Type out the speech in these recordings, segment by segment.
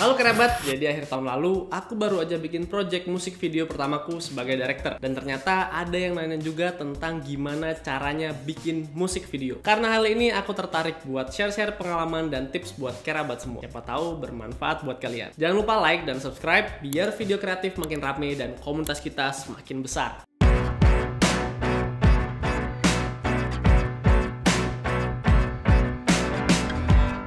Halo kerabat, jadi akhir tahun lalu aku baru aja bikin project musik video pertamaku sebagai director. Dan ternyata ada yang nanya juga tentang gimana caranya bikin musik video. Karena hal ini aku tertarik buat share-share pengalaman dan tips buat kerabat semua. Siapa tahu bermanfaat buat kalian. Jangan lupa like dan subscribe biar video kreatif makin rame dan komunitas kita semakin besar.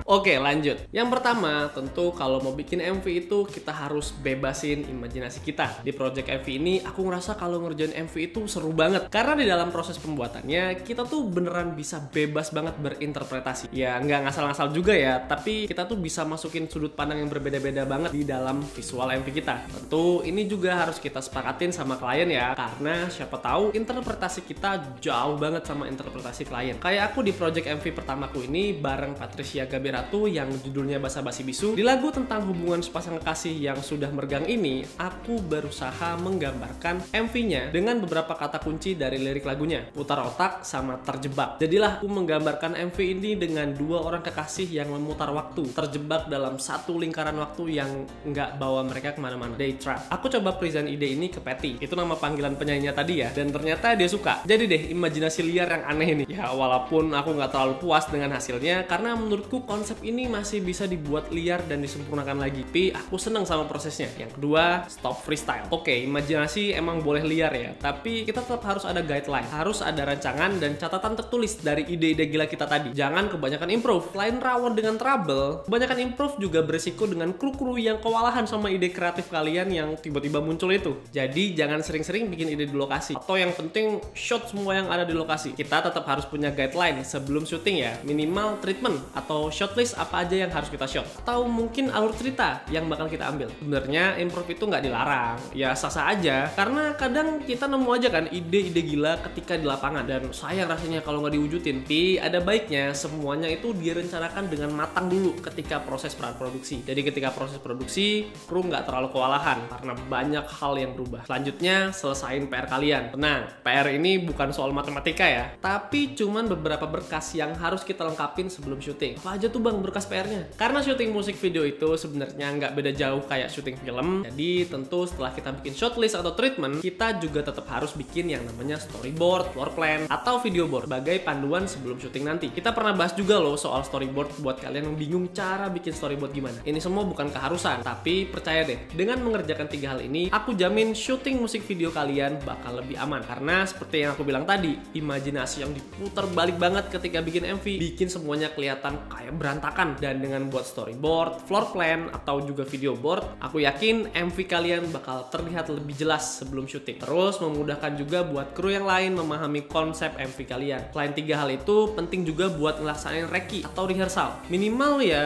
Oke, lanjut. Yang pertama, tentu kalau mau bikin MV itu kita harus bebasin imajinasi kita. Di project MV ini, aku ngerasa kalau ngerjain MV itu seru banget. Karena di dalam proses pembuatannya, kita tuh beneran bisa bebas banget berinterpretasi. Ya, nggak ngasal-ngasal juga ya, tapi kita tuh bisa masukin sudut pandang yang berbeda-beda banget di dalam visual MV kita. Tentu, ini juga harus kita sepakatin sama klien ya, karena siapa tahu interpretasi kita jauh banget sama interpretasi klien. Kayak aku di project MV pertamaku ini bareng Patricia Gaberatu yang judulnya Basa-Basi Bisu. Di lagu tentang hubungan sepasang kekasih yang sudah merenggang ini, aku berusaha menggambarkan MV-nya dengan beberapa kata kunci dari lirik lagunya, putar otak sama terjebak. Jadilah aku menggambarkan MV ini dengan dua orang kekasih yang memutar waktu, terjebak dalam satu lingkaran waktu yang nggak bawa mereka kemana-mana. Day trap. Aku coba present ide ini ke Patty, itu nama panggilan penyanyinya tadi ya, dan ternyata dia suka. Jadi deh, imajinasi liar yang aneh ini. Ya walaupun aku nggak terlalu puas dengan hasilnya, karena menurutku konsep ini masih bisa dibuat liar dan disempurnakan lagi. Tapi aku seneng sama prosesnya. Yang kedua, stop freestyle. Oke, imajinasi emang boleh liar ya, tapi kita tetap harus ada guideline, harus ada rancangan dan catatan tertulis dari ide-ide gila kita tadi. Jangan kebanyakan improve. Selain rawan dengan trouble, kebanyakan improve juga beresiko dengan kru-kru yang kewalahan sama ide kreatif kalian yang tiba-tiba muncul itu. Jadi jangan sering-sering bikin ide di lokasi, atau yang penting shot semua yang ada di lokasi. Kita tetap harus punya guideline sebelum syuting ya, minimal treatment atau shot list apa aja yang harus kita shot, atau mungkin alur cerita yang bakal kita ambil. Sebenarnya improve itu nggak dilarang, ya sah-sah aja, karena kadang kita nemu aja kan ide-ide gila ketika di lapangan dan sayang rasanya kalau nggak diwujudin. Tapi ada baiknya semuanya itu direncanakan dengan matang dulu ketika proses praproduksi. Jadi ketika proses produksi, kru nggak terlalu kewalahan karena banyak hal yang berubah. Selanjutnya, selesain PR kalian. Tenang, PR ini bukan soal matematika ya, tapi cuman beberapa berkas yang harus kita lengkapin sebelum syuting. Apa aja tuh bang berkas PR-nya? Karena syuting musik video itu sebenarnya nggak beda jauh kayak syuting film. Jadi tentu setelah kita bikin shortlist atau treatment, kita juga tetap harus bikin yang namanya storyboard, floor plan, atau video board sebagai panduan sebelum syuting nanti. Kita pernah bahas juga loh soal storyboard buat kalian yang bingung cara bikin storyboard gimana. Ini semua bukan keharusan, tapi percaya deh, dengan mengerjakan 3 hal ini, aku jamin syuting musik video kalian bakal lebih aman. Karena seperti yang aku bilang tadi, imajinasi yang diputar balik banget ketika bikin MV, bikin semuanya kelihatan kayak berantakan. Dan dengan buat storyboard, floor plan, atau juga video board, aku yakin MV kalian bakal terlihat lebih jelas sebelum syuting. Terus memudahkan juga buat kru yang lain memahami konsep MV kalian. Selain 3 hal itu, penting juga buat ngelaksanain reki atau rehearsal. Minimal ya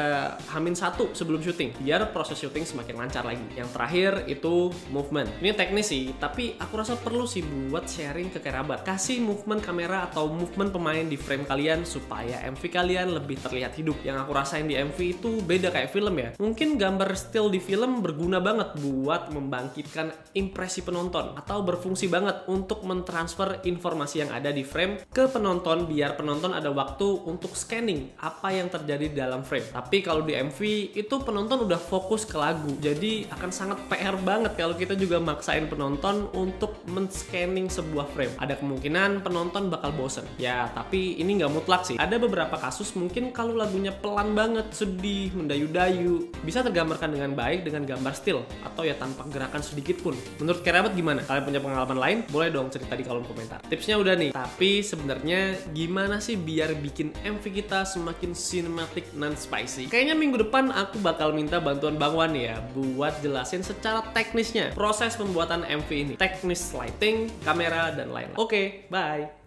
H-1 sebelum syuting, biar proses syuting semakin lancar lagi. Yang terakhir itu movement. Ini teknis sih, tapi aku rasa perlu sih buat sharing ke kerabat. Kasih movement kamera atau movement pemain di frame kalian supaya MV kalian lebih terlihat hidup. Yang aku rasain di MV itu beda kayak film ya. Mungkin gambar still di film berguna banget buat membangkitkan impresi penonton, atau berfungsi banget untuk mentransfer informasi yang ada di frame ke penonton biar penonton ada waktu untuk scanning apa yang terjadi dalam frame. Tapi kalau di MV itu penonton udah fokus ke lagu, jadi akan sangat PR banget kalau kita juga maksain penonton untuk men-scanning sebuah frame. Ada kemungkinan penonton bakal bosen ya, tapi ini nggak mutlak sih. Ada beberapa kasus mungkin kalau lagunya pelan banget, sedih, mendayu-dayu, bisa tergambarkan dengan baik dengan gambar still atau ya tanpa gerakan sedikit pun. Menurut kerabat gimana? Kalian punya pengalaman lain? Boleh dong cerita di kolom komentar. Tipsnya udah nih, tapi sebenarnya gimana sih biar bikin MV kita semakin cinematic dan spicy? Kayaknya minggu depan aku bakal minta bantuan Bang Wan ya buat jelasin secara teknisnya proses pembuatan MV ini, teknis lighting, kamera, dan lain-lain. Oke, bye!